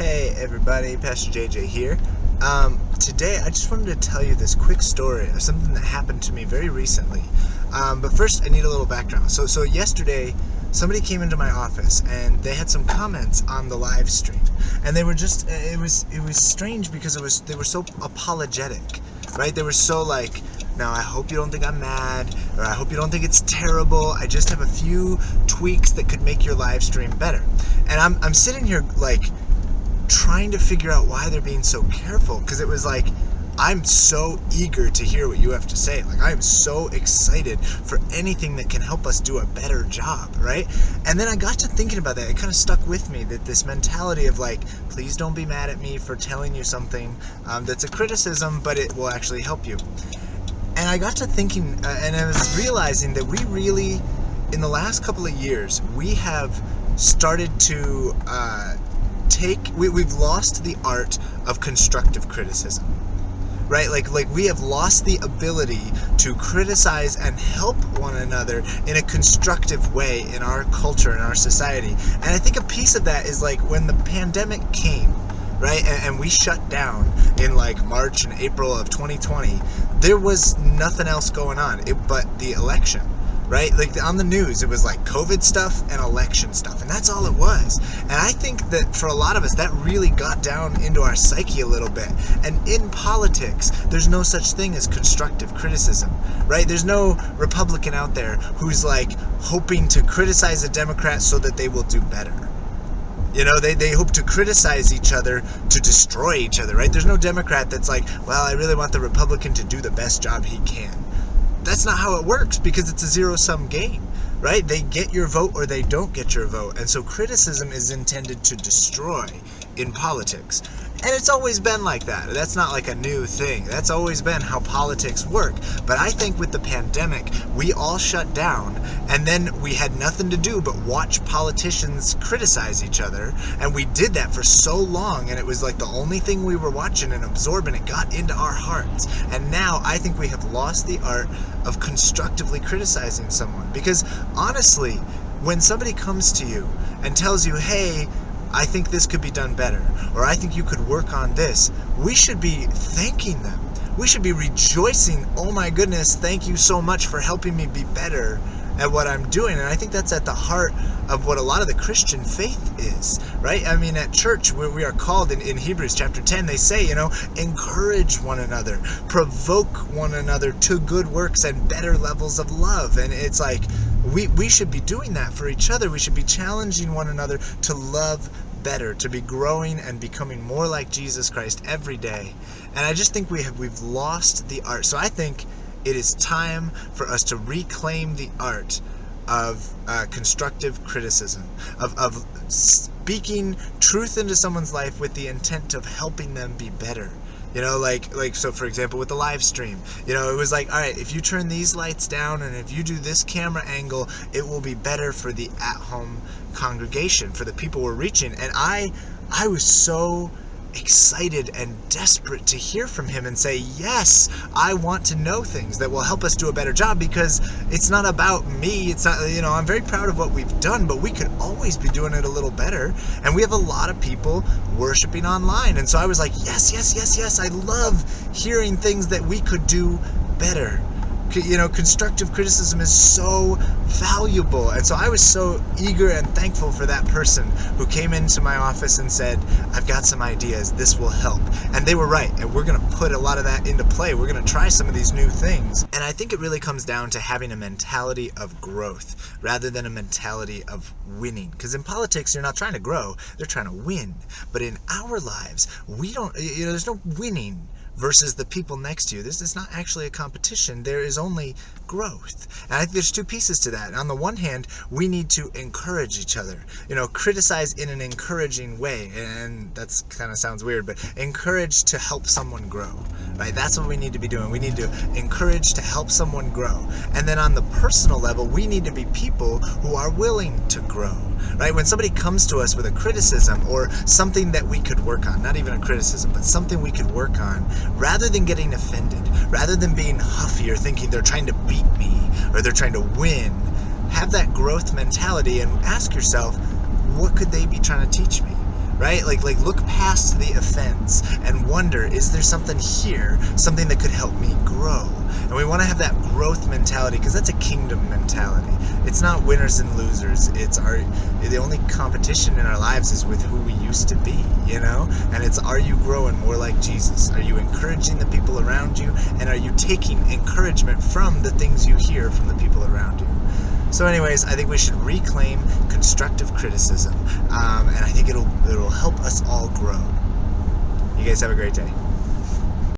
Hey everybody, Pastor JJ here. Today I just wanted to tell you this quick story of something that happened to me very recently. But first I need a little background. So yesterday somebody came into my office and they had some comments on the live stream, and they were just it was strange because they were so apologetic, right? They were so like, now I hope you don't think I'm mad, or I hope you don't think it's terrible. I just have a few tweaks that could make your live stream better. And I'm sitting here like trying to figure out why they're being so careful, because it was like, I'm so eager to hear what you have to say. Like, I am so excited for anything that can help us do a better job, right? And then I got to thinking about that. It kind of stuck with me, that this mentality of like, please don't be mad at me for telling you something that's a criticism, but it will actually help you. And I got to thinking, and I was realizing that we really, in the last couple of years, we have started to we've lost the art of constructive criticism, right? Like we have lost the ability to criticize and help one another in a constructive way in our culture, in our society. And I think a piece of that is like when the pandemic came, right? And we shut down in like March and April of 2020, there was nothing else going on but the election. Right? Like on the news, it was like COVID stuff and election stuff, and that's all it was. And I think that for a lot of us, that really got down into our psyche a little bit. And in politics, there's no such thing as constructive criticism, right? There's no Republican out there who's like hoping to criticize a Democrat so that they will do better. You know, they hope to criticize each other to destroy each other, right? There's no Democrat that's like, well, I really want the Republican to do the best job he can. That's not how it works, because it's a zero-sum game, right? They get your vote or they don't get your vote. And so criticism is intended to destroy in politics. And it's always been like that. That's not like a new thing. That's always been how politics work. But I think with the pandemic, we all shut down, and then we had nothing to do but watch politicians criticize each other. And we did that for so long, and it was like the only thing we were watching and absorbing. It got into our hearts. And now I think we have lost the art of constructively criticizing someone. Because honestly, when somebody comes to you and tells you, hey, I think this could be done better, or I think you could work on this, we should be thanking them. We should be rejoicing, oh my goodness, thank you so much for helping me be better at what I'm doing. And I think that's at the heart of what a lot of the Christian faith is, right? I mean, at church, where we are called in Hebrews chapter 10, they say, you know, encourage one another, provoke one another to good works and better levels of love. And it's like, we should be doing that for each other. We should be challenging one another to love better, to be growing and becoming more like Jesus Christ every day. And I just think we've lost the art. So I think it is time for us to reclaim the art of constructive criticism, of speaking truth into someone's life with the intent of helping them be better. You know, like so for example, with the live stream, you know, it was like, all right, if you turn these lights down and if you do this camera angle, it will be better for the at-home congregation, for the people we're reaching. And I was so excited and desperate to hear from him and say, yes, I want to know things that will help us do a better job, because it's not about me. It's not, you know, I'm very proud of what we've done, but we could always be doing it a little better. And we have a lot of people worshiping online. And so I was like, yes, I love hearing things that we could do better. You know, constructive criticism is so valuable. And so I was so eager and thankful for that person who came into my office and said, I've got some ideas, this will help. And they were right, and we're going to put a lot of that into play. We're going to try some of these new things. And I think it really comes down to having a mentality of growth rather than a mentality of winning. Because in politics, you're not trying to grow, they're trying to win. But in our lives, we don't, you know, there's no winning versus the people next to you. This is not actually a competition. There is only growth. And I think there's two pieces to that. On the one hand, we need to encourage each other. You know, criticize in an encouraging way. And that's kind of sounds weird, but encourage to help someone grow. Right? That's what we need to be doing. We need to encourage to help someone grow. And then on the personal level, we need to be people who are willing to grow. Right? When somebody comes to us with a criticism or something that we could work on, not even a criticism, but something we could work on, rather than getting offended, rather than being huffy or thinking they're trying to beat me or they're trying to win, have that growth mentality and ask yourself, what could they be trying to teach me? right? Like look past the offense and wonder, is there something here, something that could help me grow? And we want to have that growth mentality, because that's a kingdom mentality. It's not winners and losers. It's the only competition in our lives is with who we used to be, you know? And it's, are you growing more like Jesus? Are you encouraging the people around you? And are you taking encouragement from the things you hear from the people around you? So anyways, I think we should reclaim constructive criticism, and I think it'll help us all grow. You guys have a great day.